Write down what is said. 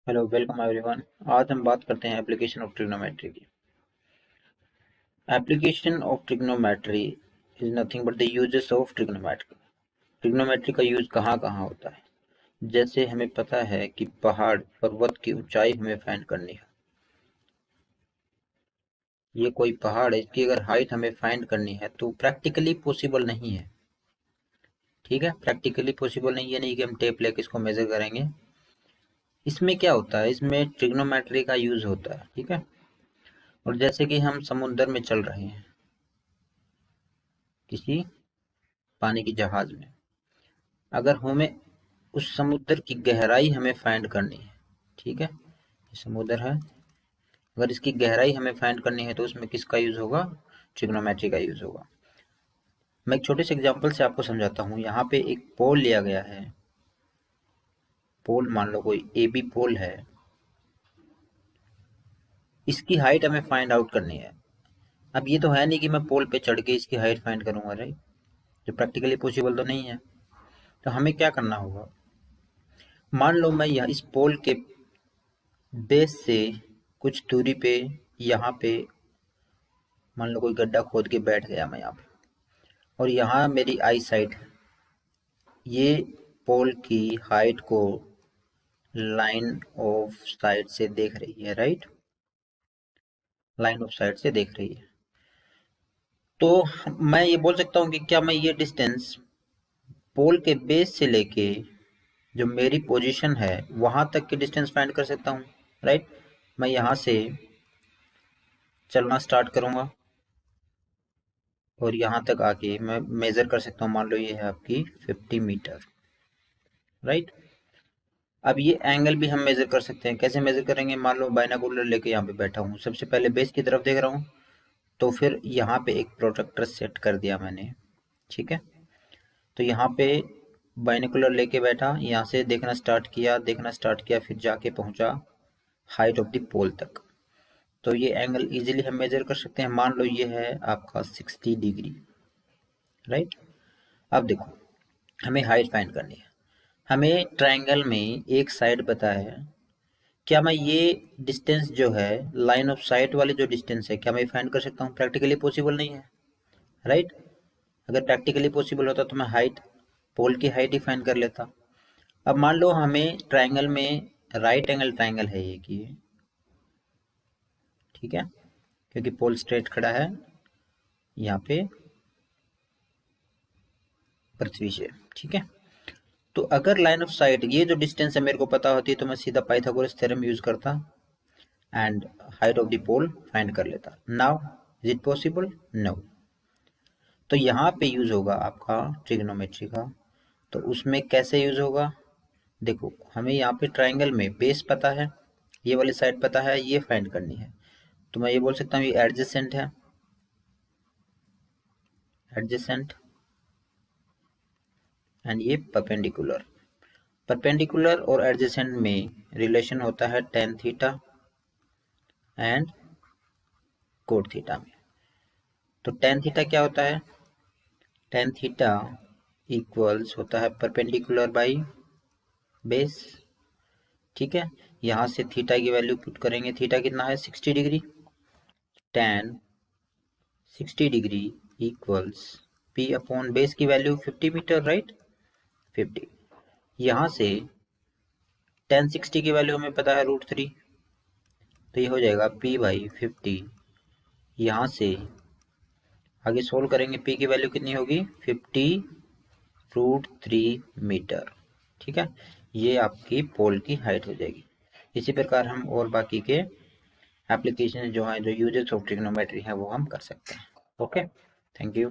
Hello welcome everyone. आज हम बात करते हैं एप्लीकेशन ऑफ ट्रिग्नोमेट्री की। Application of trigonometry is nothing but the uses of trigonometry. Trigonometry का यूज कहाँ कहाँ होता है। जैसे हमें पता है कि पहाड़ पर्वत की ऊंचाई हमें फाइंड करनी है। ये कोई पहाड़ है, इसकी अगर हाइट हमें फाइंड करनी है तो प्रैक्टिकली पॉसिबल नहीं है। ठीक है, प्रैक्टिकली पॉसिबल नहीं है, नहीं कि हम टेप लेके इसको मेजर करेंगे। इसमें क्या होता है, इसमें ट्रिग्नोमेट्री का यूज होता है। ठीक है, और जैसे कि हम समुद्र में चल रहे हैं किसी पानी की जहाज में, अगर हमें उस समुद्र की गहराई हमें फाइंड करनी है। ठीक है, ये समुद्र है, अगर इसकी गहराई हमें फाइंड करनी है तो उसमें किसका यूज होगा, ट्रिग्नोमेट्री का यूज होगा। मैं एक छोटे से एग्जांपल से आपको समझाता हूँ। यहाँ पे एक पोल लिया गया है। पोल मान लो कोई ए बी पोल है, इसकी हाइट हमें फाइंड आउट करनी है। अब ये तो है नहीं कि मैं पोल पे चढ़ के इसकी हाइट फाइंड करूंगा, राइट, जो प्रैक्टिकली पॉसिबल तो नहीं है। तो हमें क्या करना होगा, मान लो मैं यहाँ इस पोल के बेस से कुछ दूरी पे, यहाँ पे मान लो कोई गड्ढा खोद के बैठ गया मैं यहाँ पे, और यहाँ मेरी आई साइट ये पोल की हाइट को लाइन ऑफ साइट से देख रही है, राइट, लाइन ऑफ साइट से देख रही है। तो मैं ये बोल सकता हूँ कि क्या मैं ये डिस्टेंस पोल के बेस से लेके जो मेरी पोजीशन है वहां तक की डिस्टेंस फाइंड कर सकता हूँ, राइट। मैं यहाँ से चलना स्टार्ट करूंगा और यहाँ तक आके मैं मेजर कर सकता हूँ। मान लो ये है आपकी 50 मीटर, राइट। अब ये एंगल भी हम मेजर कर सकते हैं। कैसे मेजर करेंगे, मान लो बाइनोकुलर लेके यहाँ पे बैठा हूँ, सबसे पहले बेस की तरफ देख रहा हूँ, तो फिर यहाँ पे एक प्रोटेक्टर सेट कर दिया मैंने। ठीक है, तो यहाँ पे बाइनोकुलर लेके बैठा, यहाँ से देखना स्टार्ट किया, फिर जाके पहुंचा हाइट ऑफ द पोल तक। तो ये एंगल इजीली हम मेजर कर सकते हैं। मान लो ये है आपका 60 डिग्री, राइट। अब देखो, हमें हाइट फाइंड करनी है। हमें ट्रायंगल में एक साइड पता है। क्या मैं ये डिस्टेंस जो है लाइन ऑफ साइट वाली जो डिस्टेंस है, क्या मैं फाइंड कर सकता हूँ? प्रैक्टिकली पॉसिबल नहीं है, राइट। अगर प्रैक्टिकली पॉसिबल होता तो मैं हाइट, पोल की हाइट ही फाइंड कर लेता। अब मान लो हमें ट्रायंगल में राइट एंगल ट्रायंगल है ये कि, ठीक है, क्योंकि पोल स्ट्रेट खड़ा है यहाँ पे पृथ्वी से। ठीक है, तो अगर लाइन ऑफ साइट ये जो डिस्टेंस है मेरे को पता होती तो मैं सीधा पाइथागोरस थ्योरम यूज करता and height of the pole find कर लेता। Now is it possible? No. तो यहाँ पे यूज होगा आपका ट्रिग्नोमेट्री का। तो उसमें कैसे यूज होगा, देखो हमें यहाँ पे ट्रायंगल में बेस पता है, ये वाली साइड पता है, ये फाइंड करनी है। तो मैं ये बोल सकता हूँ ये एडजेसेंट है, एडजेसेंट, एंड ये परपेंडिकुलर। परपेंडिकुलर और एडजेसेंट में रिलेशन होता है tan theta and cot theta में। तो टेन थीटा क्या होता है, टेन थीटा इक्वल्स होता है परपेंडिकुलर बाई बेस। ठीक है, यहाँ से थीटा की वैल्यू पुट करेंगे, थीटा कितना है 60 degree, ten 60 degree equals P upon base की वैल्यू 50 मीटर, राइट, 50। यहाँ से टेन 60 की वैल्यू हमें पता है √3, तो ये हो जाएगा p बाई 50। यहाँ से आगे सोल्व करेंगे, p की वैल्यू कितनी होगी 50√3 मीटर। ठीक है, ये आपकी पोल की हाइट हो जाएगी। इसी प्रकार हम और बाकी के एप्लीकेशन जो है, जो यूजेस ऑफ ट्रिग्नोमेट्री है, वो हम कर सकते हैं। Okay, thank you.